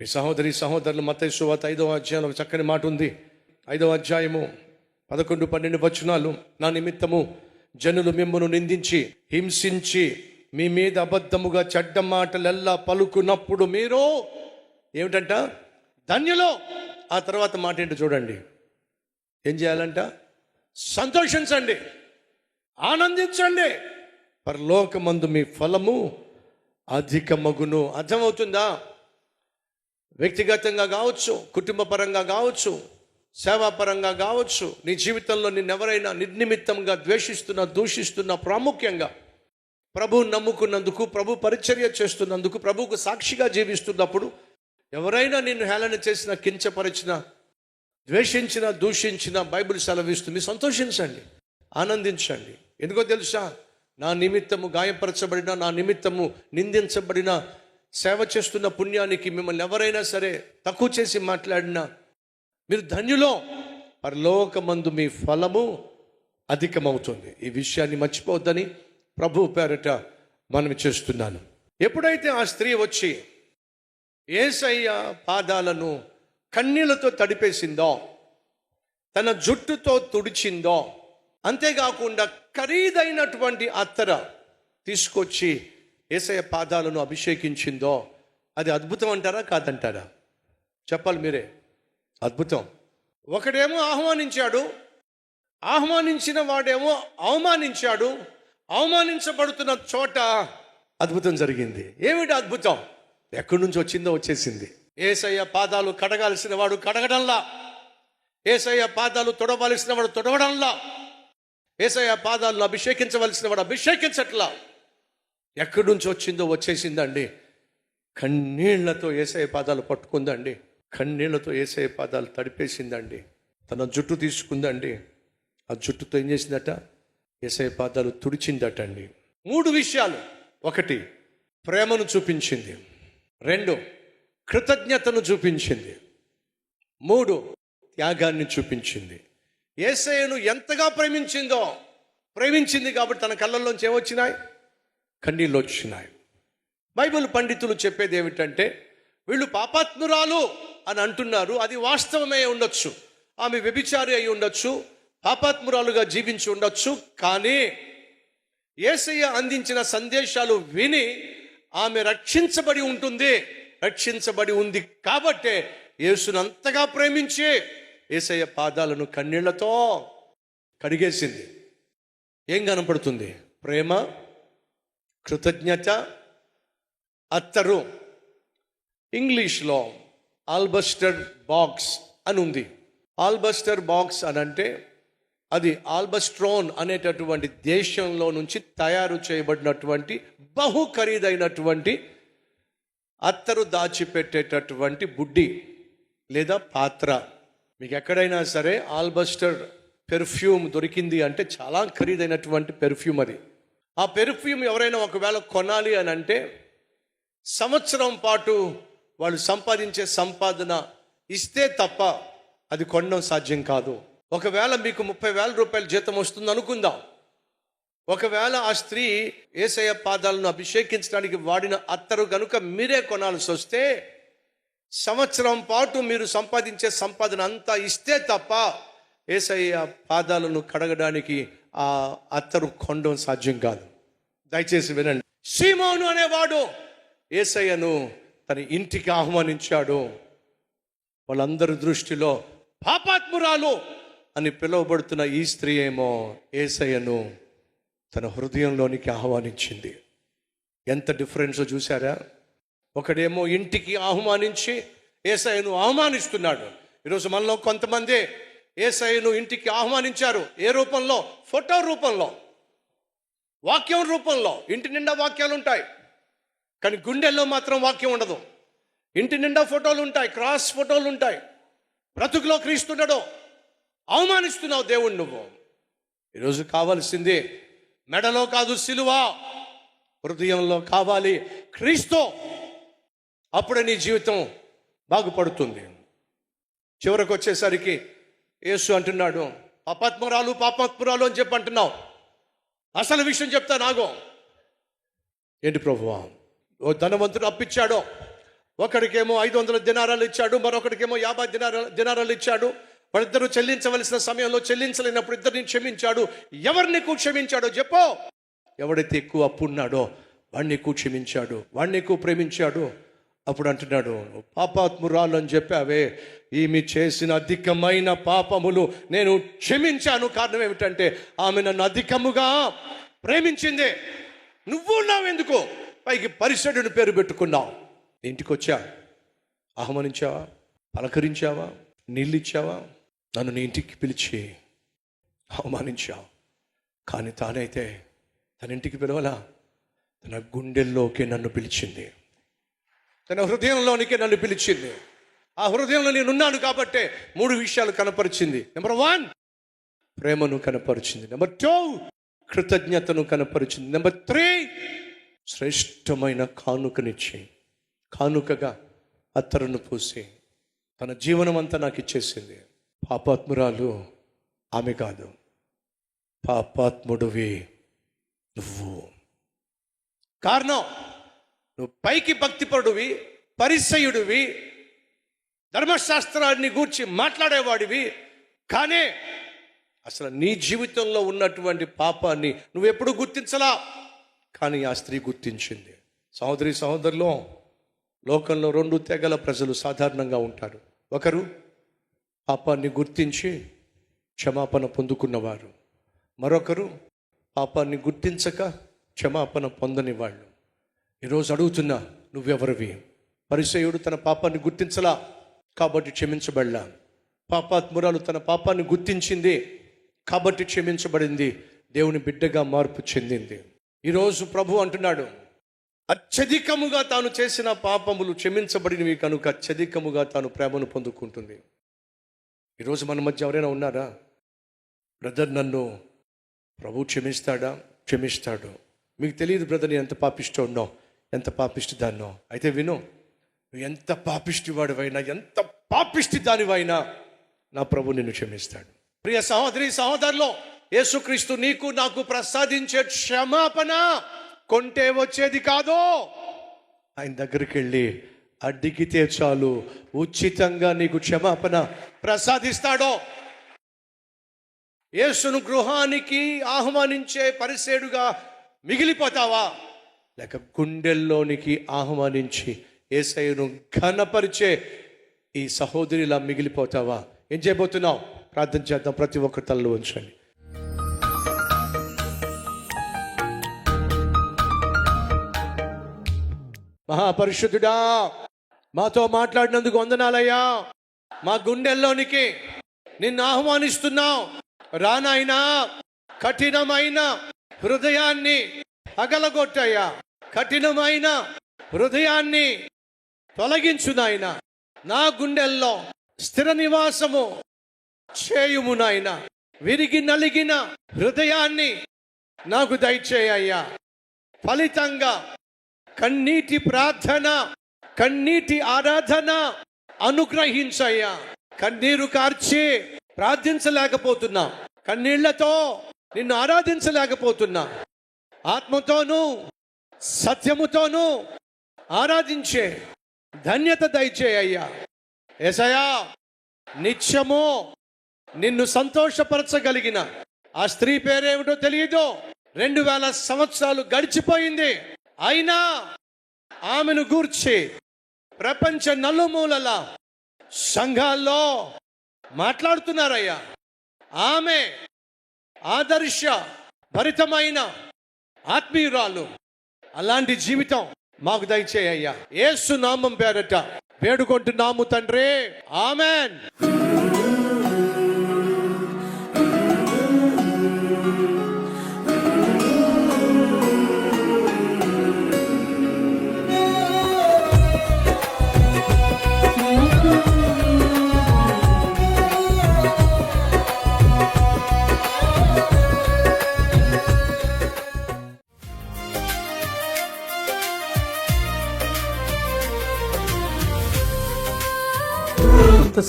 మీ సహోదరి సహోదరులు మత్తయి సువార్త 5వ అధ్యాయంలో ఒక చక్కని మాట ఉంది. 5వ అధ్యాయము 11, 12 వచనాలు. నా నిమిత్తము జనులు మిమ్మును నిందించి హింసించి మీ మీద అబద్ధముగా చెడ్డ మాటలెల్లా పలుకున్నప్పుడు మీరు ఏమిటంట? ధన్యులో. ఆ తర్వాత మాట ఏంటో చూడండి. ఏం చేయాలంట? సంతోషించండి, ఆనందించండి, పరలోకమందు మీ ఫలము అధికమగును. అర్థమవుతుందా? వ్యక్తిగతంగా కావచ్చు, కుటుంబ పరంగా కావచ్చు, సేవాపరంగా కావచ్చు, నీ జీవితంలో నిన్నెవరైనా నిర్నిమిత్తంగా ద్వేషిస్తున్నా, దూషిస్తున్నా, ప్రాముఖ్యంగా ప్రభువుని నమ్ముకున్నందుకు, ప్రభు పరిచర్య చేస్తున్నందుకు, ప్రభువుకు సాక్షిగా జీవిస్తున్నప్పుడు ఎవరైనా నిన్ను హేళన చేసిన, కించపరిచిన, ద్వేషించిన, దూషించిన, బైబిల్ సెలవిస్తుంది సంతోషించండి, ఆనందించండి. ఎందుకో తెలుసా? నా నిమిత్తము గాయపరచబడిన, నా నిమిత్తము నిందించబడిన, సేవ చేస్తున్న పుణ్యానికి మిమ్మల్ని ఎవరైనా సరే తక్కువ చేసి మాట్లాడినా మీరు ధన్యులో, పరలోకమందు మీ ఫలము అధికమవుతుంది. ఈ విషయాన్ని మర్చిపోవద్దని ప్రభు పేరట మనవి చేస్తున్నాను. ఎప్పుడైతే ఆ స్త్రీ వచ్చి యేసయ్య పాదాలను కన్నీళ్లతో తడిపేసిందో, తన జుట్టుతో తుడిచిందో, అంతేకాకుండా ఖరీదైనటువంటి అత్తర తీసుకొచ్చి యేసయ్య పాదాలను అభిషేకించిందో, అది అద్భుతం అంటారా కాదంటారా? చెప్పాలి మీరే. అద్భుతం. ఒకడేమో ఆహ్వానించాడు, ఆహ్వానించిన వాడేమో అవమానించాడు. అవమానించబడుతున్న చోట అద్భుతం జరిగింది. ఏమిటి అద్భుతం? ఎక్కడి నుంచి వచ్చిందో వచ్చేసింది. యేసయ్య పాదాలు కడగాల్సిన వాడు కడగడంలా, యేసయ్య పాదాలు తొడవలసిన వాడు తొడవడంలా, యేసయ్య పాదాలను అభిషేకించవలసిన వాడు అభిషేకించట్లా. ఎక్కడి నుంచి వచ్చిందో వచ్చేసిందండి. కన్నీళ్లతో యేసయ్య పాదాలు పట్టుకుందండి, కన్నీళ్లతో యేసయ్య పాదాలు తడిపేసిందండి, తన జుట్టు తీసుకుందండి, ఆ జుట్టుతో ఏం చేసిందట? యేసయ్య పాదాలు తుడిచిందట అండి. 3 విషయాలు. 1, ప్రేమను చూపించింది. 2, కృతజ్ఞతను చూపించింది. 3, త్యాగాన్ని చూపించింది. యేసయ్యను ఎంతగా ప్రేమించింది కాబట్టి తన కళ్ళల్లోంచి ఏమొచ్చినాయి? కన్నీళ్ళు వచ్చినాయి. బైబిల్ పండితులు చెప్పేది ఏమిటంటే, వీళ్ళు పాపాత్మురాలు అని అంటున్నారు. అది వాస్తవమే ఉండొచ్చు. ఆమె వ్యభిచారి అయి ఉండొచ్చు, పాపాత్మురాలుగా జీవించి ఉండొచ్చు. కానీ యేసయ్య అందించిన సందేశాలు విని ఆమె రక్షించబడి ఉంది కాబట్టే యేసును అంతగా ప్రేమించి యేసయ్య పాదాలను కన్నీళ్లతో కడిగేసింది. ఏం కనపడుతుంది? ప్రేమ, కృతజ్ఞత, అత్తరు. ఇంగ్లీష్లో ఆల్బస్టర్ బాక్స్ అని ఉంది. ఆల్బస్టర్ బాక్స్ అని అంటే అది ఆల్బస్ట్రోన్ అనేటటువంటి దేశంలో నుంచి తయారు చేయబడినటువంటి బహు ఖరీదైనటువంటి అత్తరు దాచిపెట్టేటటువంటి బుడ్డి లేదా పాత్ర. మీకు ఎక్కడైనా సరే ఆల్బస్టర్ పెర్ఫ్యూమ్ దొరికింది అంటే చాలా ఖరీదైనటువంటి పెర్ఫ్యూమ్ అది. ఆ పెర్ఫ్యూమ్ ఎవరైనా ఒకవేళ కొనాలి అని అంటే సంవత్సరం పాటు వాళ్ళు సంపాదించే సంపాదన ఇస్తే తప్ప అది కొనడం సాధ్యం కాదు. ఒకవేళ మీకు 30,000 రూపాయల జీతం వస్తుంది అనుకుందాం. ఒకవేళ ఆ స్త్రీ యేసయ్య పాదాలను అభిషేకించడానికి వాడిన అత్తరు కనుక మీరే కొనాల్సి వస్తే సంవత్సరం పాటు మీరు సంపాదించే సంపాదన అంతా ఇస్తే తప్ప యేసయ్య పాదాలను కడగడానికి ఆ అత్తరు కొనడం సాధ్యం కాదు. దయచేసి వినండి. సీమోను అనేవాడు యేసయ్యను తన ఇంటికి ఆహ్వానించాడు. వాళ్ళందరి దృష్టిలో పాపాత్మురాలు అని పిలువబడుతున్న ఈ స్త్రీ ఏమో యేసయ్యను తన హృదయంలోనికి ఆహ్వానించింది. ఎంత డిఫరెన్స్ చూసారా? ఒకడేమో ఇంటికి ఆహ్వానించి యేసయ్యను అవమానిస్తున్నాడు. ఈరోజు మనలో కొంతమంది యేసయ్యను ఇంటికి ఆహ్వానించారు. ఏ రూపంలో? ఫోటో రూపంలో, వాక్యం రూపంలో. ఇంటి నిండా వాక్యాలు ఉంటాయి, కానీ గుండెల్లో మాత్రం వాక్యం ఉండదు. ఇంటి నిండా ఫోటోలు ఉంటాయి, క్రాస్ ఫోటోలు ఉంటాయి, బ్రతుకులో క్రీస్తుండడు. అవమానిస్తున్నావు దేవుణ్ణి నువ్వు. ఈరోజు కావాల్సింది మెడలో కాదు సిలువ, హృదయంలో కావాలి క్రీస్తు. అప్పుడే నీ జీవితం బాగుపడుతుంది. చివరికి వచ్చేసరికి యేసు అంటున్నాడు, పాపాత్మురాలు అని చెప్పి అంటున్నావు. అసలు విషయం చెప్తా నాగో. ఏంటి ప్రభువా? ఓ ధనవంతుడు అప్పిచ్చాడో, ఒకడికేమో 500 దినారాలు ఇచ్చాడు, మరొకడికేమో 50 దినారాలు ఇచ్చాడు. వాళ్ళిద్దరూ చెల్లించవలసిన సమయంలో చెల్లించలేనప్పుడు ఇద్దరిని క్షమించాడు. ఎవరిని ఎక్కువ క్షమించాడో చెప్పో. ఎవడైతే ఎక్కువ అప్పు ఉన్నాడో వాడిని ఎక్కువ క్షమించాడు, వాడిని ఎక్కువ ప్రేమించాడు. అప్పుడు అంటున్నాడు, పాపాత్మురాలు అని చెప్పావే, ఈమె చేసిన అధికమైన పాపములు నేను క్షమించాను. కారణం ఏమిటంటే ఆమె నన్ను అధికముగా ప్రేమించిందే. నువ్వు ఉన్నావెందుకు? పైకి పరిసరుని పేరు పెట్టుకున్నావు. ఇంటికి వచ్చా, ఆహ్వానించావా, పలకరించావా, నీళ్ళు ఇచ్చావా? నన్ను నీ ఇంటికి పిలిచి అవమానించావు. కానీ తానైతే తన ఇంటికి పిలవలా, తన గుండెల్లోకి నన్ను పిలిచింది, తన హృదయంలోనికి నన్ను పిలిచింది. ఆ హృదయంలో నేనున్నాను కాబట్టే 3 విషయాలు కనపరిచింది. నెంబర్ 1 ప్రేమను కనపరిచింది. నెంబర్ 2 కృతజ్ఞతను కనపరిచింది. నెంబర్ 3 శ్రేష్టమైన కానుకనిచ్చి, కానుకగా అత్తరును పూసి తన జీవనం అంతా నాకు ఇచ్చేసింది. పాపాత్మురాలు ఆమె కాదు, పాపాత్ముడివి నువ్వు. కారణం, నువ్వు పైకి భక్తిపరుడివి, పరిసయుడివి, ధర్మశాస్త్రాన్ని గూర్చి మాట్లాడేవాడివి. కానీ అసలు నీ జీవితంలో ఉన్నటువంటి పాపాన్ని నువ్వు ఎప్పుడు గుర్తించలా. కానీ ఆ స్త్రీ గుర్తించింది. సహోదరి సహోదరులు, లోకంలో 2 తెగల ప్రజలు సాధారణంగా ఉంటారు. ఒకరు పాపాన్ని గుర్తించి క్షమాపణ పొందుకున్నవారు, మరొకరు పాపాన్ని గుర్తించక క్షమాపణ పొందని వాళ్ళు. ఈరోజు అడుగుతున్నా, నువ్వెవరివి? పరిసయుడు తన పాపాన్ని గుర్తించలా కాబట్టి క్షమించబడలా. పాపాత్మురాలు తన పాపాన్ని గుర్తించింది కాబట్టి క్షమించబడింది, దేవుని బిడ్డగా మార్పు చెందింది. ఈరోజు ప్రభు అంటున్నాడు, అత్యధికముగా తాను చేసిన పాపములు క్షమించబడినవి కనుక అత్యధికముగా తాను ప్రేమను పొందుకుంటుంది. ఈరోజు మన మధ్య ఎవరైనా ఉన్నారా? బ్రదర్, నన్ను ప్రభు క్షమిస్తాడా? క్షమిస్తాడు. మీకు తెలియదు బ్రదర్, నేను ఎంత పాపిష్టి ఉన్నావు, ఎంత పాపిష్టి దాన్నో. అయితే విను, నువ్వు ఎంత పాపిష్టి వాడివైనా, ఎంత పాపిష్టి దానివైనా నా ప్రభు నిన్ను క్షమిస్తాడు. ప్రియ సహోదరి సహోదరులు, యేసుక్రీస్తు నీకు నాకు ప్రసాదించే క్షమాపణ కొంటే వచ్చేది కాదు. ఆయన దగ్గరికి వెళ్ళి అడిగితే చాలు, ఉచితంగా నీకు క్షమాపణ ప్రసాదిస్తాడో. యేసును గృహానికి ఆహ్వానించే పరిసేడుగా మిగిలిపోతావా, లేక గుండెల్లోనికి ఆహ్వానించి యేసయ్యను ఘనపరిచే ఈ సహోదరిలా మిగిలిపోతావా? ఏం చేయబోతున్నావు? ప్రార్థన చేద్దాం. ప్రతి ఒక్కరి తలలో ఉంచండి. మహాపరిశుద్ధుడా, మాతో మాట్లాడినందుకు వందనాలయ్యా. మా గుండెల్లోనికి నిన్ను ఆహ్వానిస్తున్నావు. రానాయనా, కఠినమైన హృదయాన్ని పగలగొట్టయ్యా, కఠినమైన హృదయాన్ని తొలగించు నాయనా. నా గుండెల్లో స్థిర నివాసము చేయుము నాయనా. విరిగి నలిగిన హృదయాన్ని నాకు దయచేయ్యా. ఫలితంగా కన్నీటి ప్రార్థన, కన్నీటి ఆరాధన అనుగ్రహించయ్యా. కన్నీరు కార్చి ప్రార్థించలేకపోతున్నా, కన్నీళ్లతో నిన్ను ఆరాధించలేకపోతున్నా. ఆత్మతోనూ సత్యముతోనూ ఆరాధించే ధన్యత దయచేయ్యా. యేసయ్యా, నిత్యము నిన్ను సంతోషపరచగలిగిన ఆ స్త్రీ పేరేమిటో తెలియదు. 2000 సంవత్సరాలు గడిచిపోయింది. అయినా ఆమెను గూర్చి ప్రపంచ నలుమూలల సంఘాల్లో మాట్లాడుతున్నారయ్యా. ఆమె ఆదర్శ భరితమైన ఆత్మీయురాలు. అలాంటి జీవితం మాకు దయచేయ్యా. యేసు నామం పేరట వేడుకుంటున్నాము తండ్రి, ఆమెన్.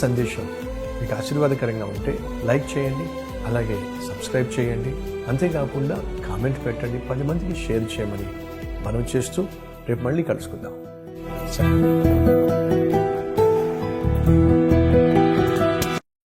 సందేశం మీకు ఆశీర్వాదకరంగా ఉంటే లైక్ చేయండి, అలాగే సబ్స్క్రైబ్ చేయండి. అంతేకాకుండా కామెంట్ పెట్టండి, 10 మందికి షేర్ చేయమని మనవి చేస్తూ రేపు మళ్ళీ కలుసుకుందాం. సరే